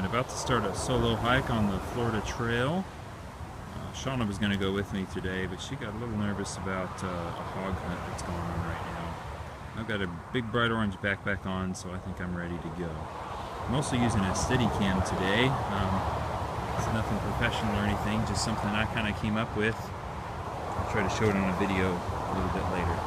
Alright, about to start a solo hike on the Florida Trail. Shauna was going to go with me today, but she got a little nervous about a hog hunt that's going on right now. I've got a big bright orange backpack on, so I think I'm ready to go. I'm also using a Steadicam today. It's nothing professional or anything, just something I kind of came up with. I'll try to show it on a video a little bit later.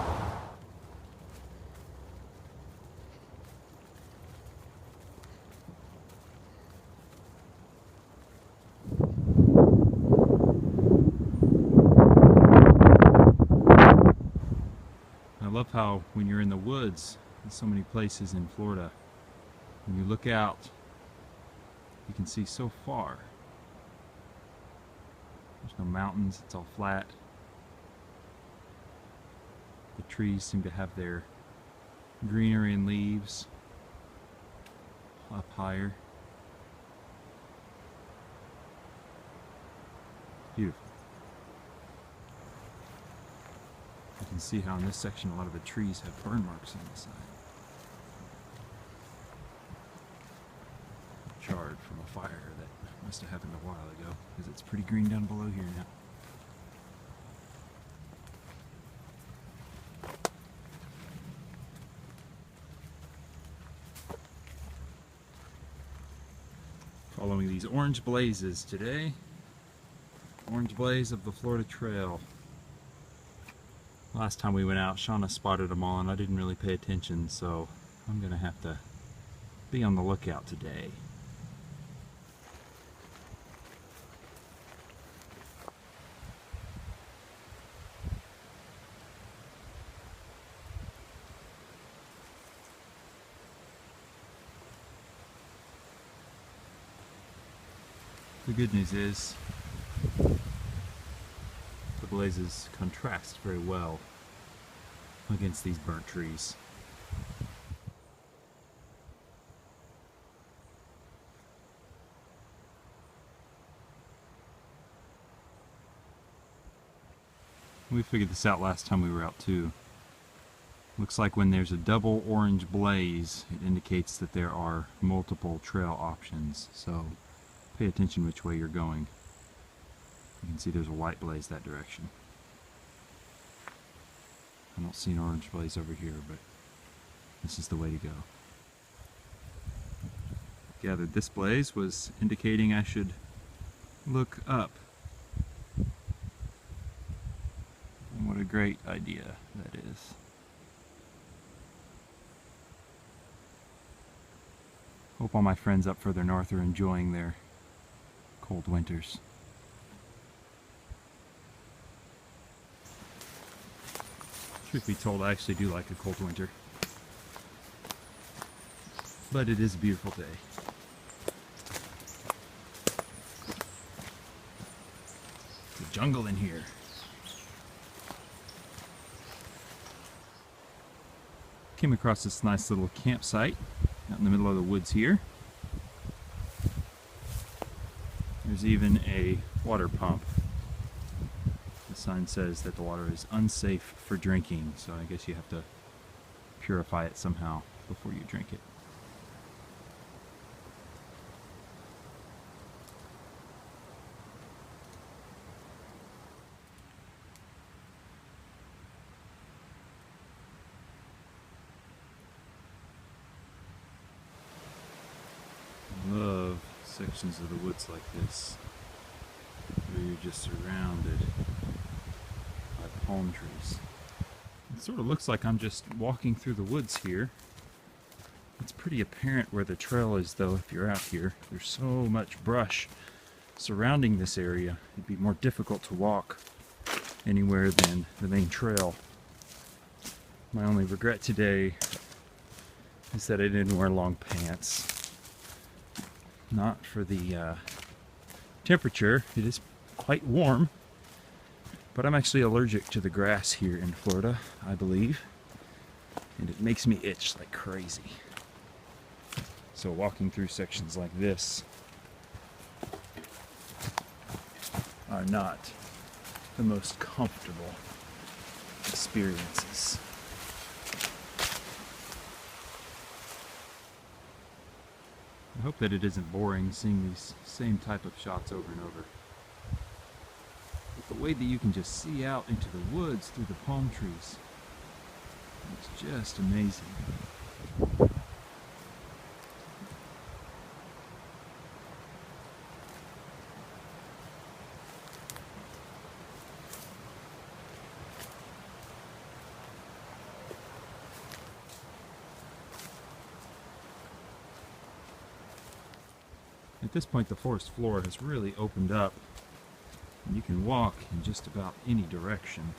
I love how when you're in the woods, in so many places in Florida, when you look out, you can see so far. There's no mountains, it's all flat. The trees seem to have their greenery and leaves up higher. Beautiful. You can see how in this section a lot of the trees have burn marks on the side. Charred from a fire that must have happened a while ago, because it's pretty green down below here now. Following these orange blazes today. Orange blaze of the Florida Trail. Last time we went out, Shauna spotted them all and I didn't really pay attention, so I'm gonna have to be on the lookout today. The good news is the blazes contrast very well against these burnt trees. We figured this out last time we were out too. Looks like when there's a double orange blaze, it indicates that there are multiple trail options, so pay attention which way you're going. You can see there's a white blaze that direction. I don't see an orange blaze over here, but this is the way to go. Gathered this blaze was indicating I should look up. And what a great idea that is. Hope all my friends up further north are enjoying their cold winters. Truth be told, I actually do like a cold winter. But it is a beautiful day. It's a jungle in here. Came across this nice little campsite out in the middle of the woods here. There's even a water pump. The sign says that the water is unsafe for drinking, so I guess you have to purify it somehow before you drink it. I love sections of the woods like this, where you're just surrounded by palm trees. It sort of looks like I'm just walking through the woods here. It's pretty apparent where the trail is though if you're out here. There's so much brush surrounding this area. It'd be more difficult to walk anywhere than the main trail. My only regret today is that I didn't wear long pants. Not for the temperature. It is quite warm, but I'm actually allergic to the grass here in Florida, I believe, and it makes me itch like crazy. So walking through sections like this are not the most comfortable experiences. hope that it isn't boring seeing these same type of shots over and over. But the way that you can just see out into the woods through the palm trees, it's just amazing. At this point, the forest floor has really opened up, and you can walk in just about any direction.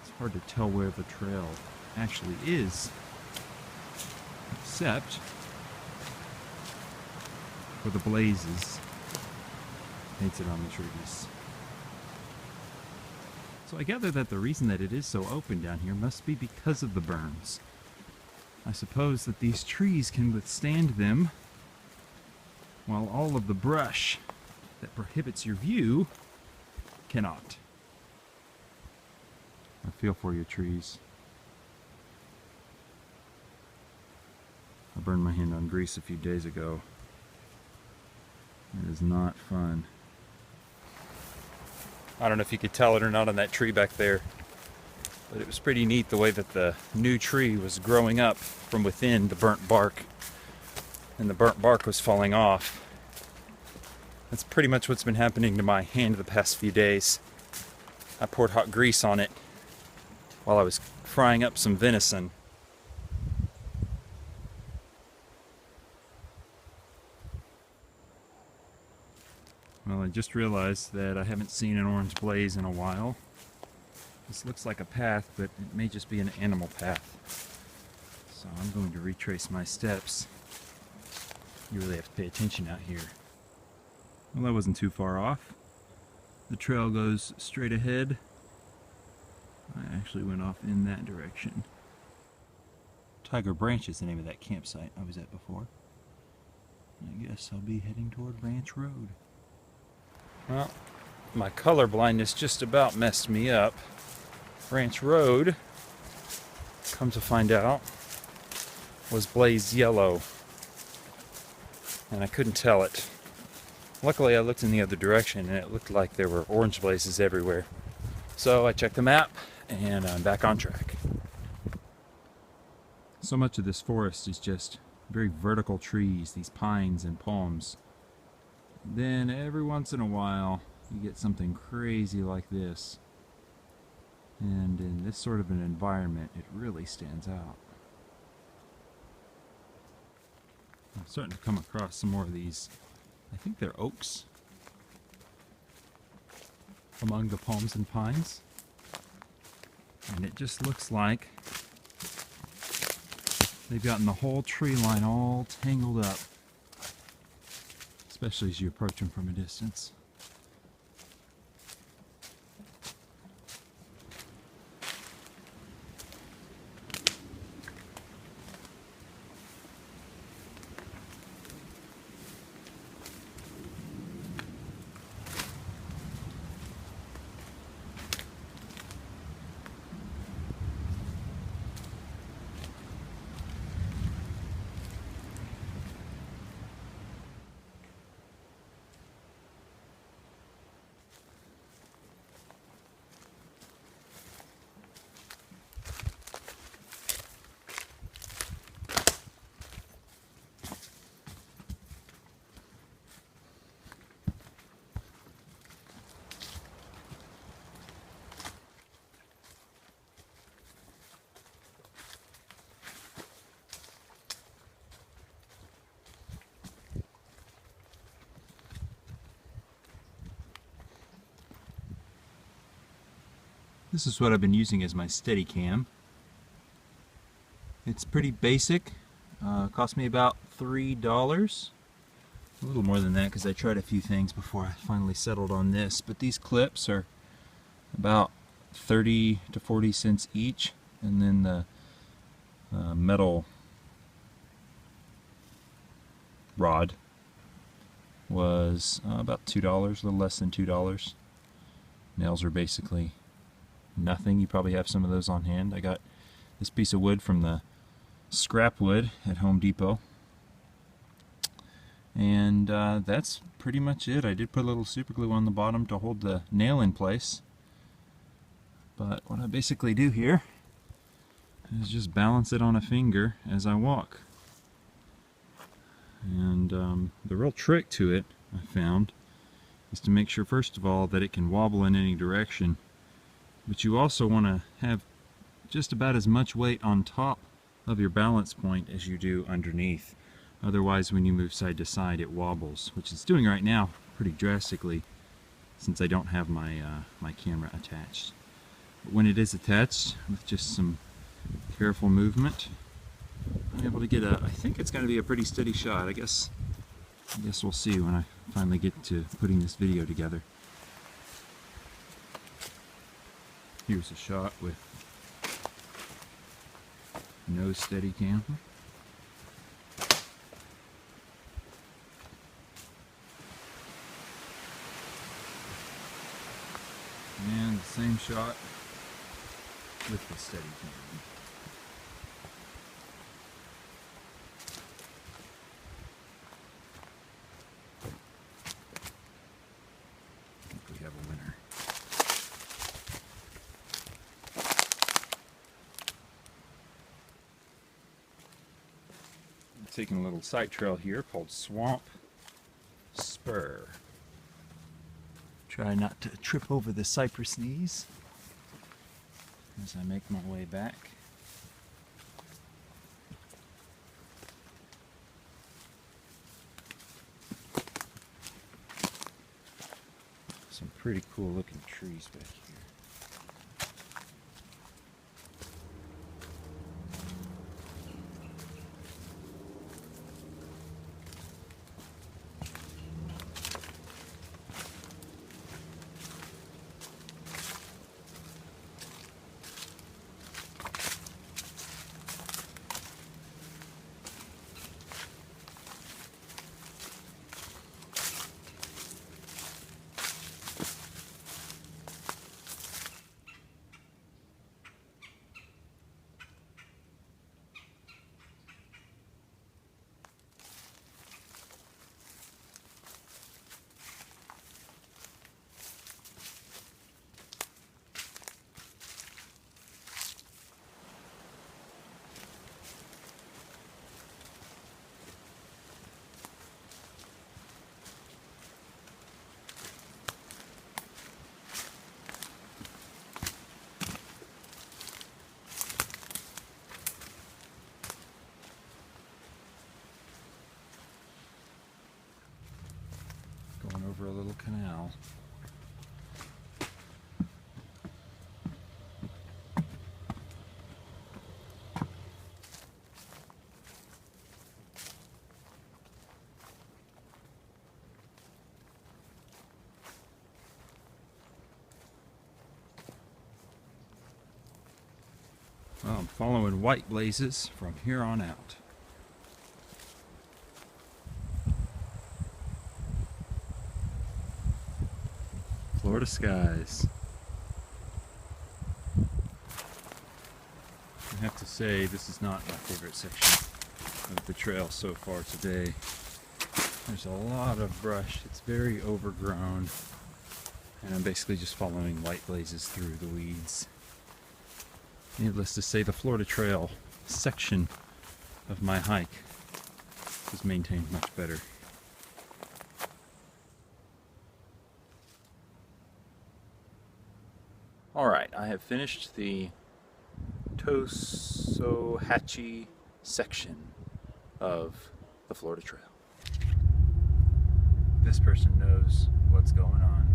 It's hard to tell where the trail actually is, except for the blazes painted on the trees. So I gather that the reason that it is so open down here must be because of the burns. I suppose that these trees can withstand them, while all of the brush that prohibits your view cannot. I feel for you, trees. I burned my hand on grease a few days ago. It is not fun. I don't know if you could tell it or not on that tree back there, but it was pretty neat the way that the new tree was growing up from within the burnt bark, and the burnt bark was falling off. That's pretty much what's been happening to my hand the past few days. I poured hot grease on it while I was frying up some venison. Well, I just realized that I haven't seen an orange blaze in a while. This looks like a path, but it may just be an animal path. So I'm going to retrace my steps. You really have to pay attention out here. Well, that wasn't too far off. The trail goes straight ahead. I actually went off in that direction. Tiger Branch is the name of that campsite I was at before. I guess I'll be heading toward Ranch Road. Well, my color blindness just about messed me up. Ranch Road, come to find out, was blazed yellow, and I couldn't tell it. Luckily, I looked in the other direction, and it looked like there were orange blazes everywhere. So I checked the map, and I'm back on track. So much of this forest is just very vertical trees, these pines and palms. Then every once in a while, you get something crazy like this. And in this sort of an environment, it really stands out. I'm starting to come across some more of these. I think they're oaks among the palms and pines. And it just looks like they've gotten the whole tree line all tangled up, especially as you approach them from a distance. This is what I've been using as my Steadicam. It's pretty basic. Cost me about $3. A little more than that because I tried a few things before I finally settled on this. But these clips are about 30 to 40 cents each. And then the metal rod was about $2, a little less than $2. Nails are basically nothing. You probably have some of those on hand. I got this piece of wood from the scrap wood at Home Depot. And that's pretty much it. I did put a little super glue on the bottom to hold the nail in place. But what I basically do here is just balance it on a finger as I walk. And the real trick to it, I found, is to make sure first of all that it can wobble in any direction. But you also want to have just about as much weight on top of your balance point as you do underneath. Otherwise, when you move side to side, it wobbles, which it's doing right now pretty drastically since I don't have my my camera attached. But when it is attached, with just some careful movement, I'm able to get I think it's going to be a pretty steady shot. I guess we'll see when I finally get to putting this video together. Here's a shot with no Steadicam. And the same shot with the Steadicam. I think we have a winner. I'm taking a little side trail here called Swamp Spur. Try not to trip over the cypress knees as I make my way back. Some pretty cool looking trees back here. Going over a little canal. Well, I'm following white blazes from here on out. Florida skies. I have to say, this is not my favorite section of the trail so far today. There's a lot of brush. It's very overgrown. And I'm basically just following white blazes through the weeds. Needless to say, the Florida Trail section of my hike was maintained much better. Alright, I have finished the Tosohatchee section of the Florida Trail. This person knows what's going on.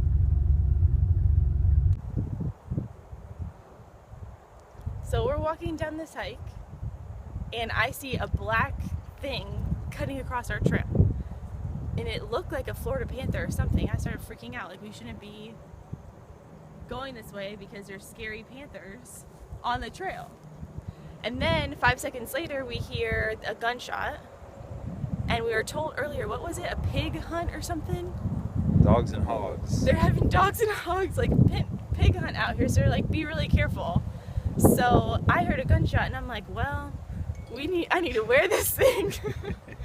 So we're walking down this hike, and I see a black thing cutting across our trail. And it looked like a Florida panther or something. I started freaking out, like we shouldn't be going this way because there's scary panthers on the trail. And then 5 seconds later we hear a gunshot, and we were told earlier, what was it, a pig hunt or something? Dogs and hogs. They're having dogs and hogs, like pig hunt out here, so they're like, be really careful. So I heard a gunshot and I'm like, well, I need to wear this thing.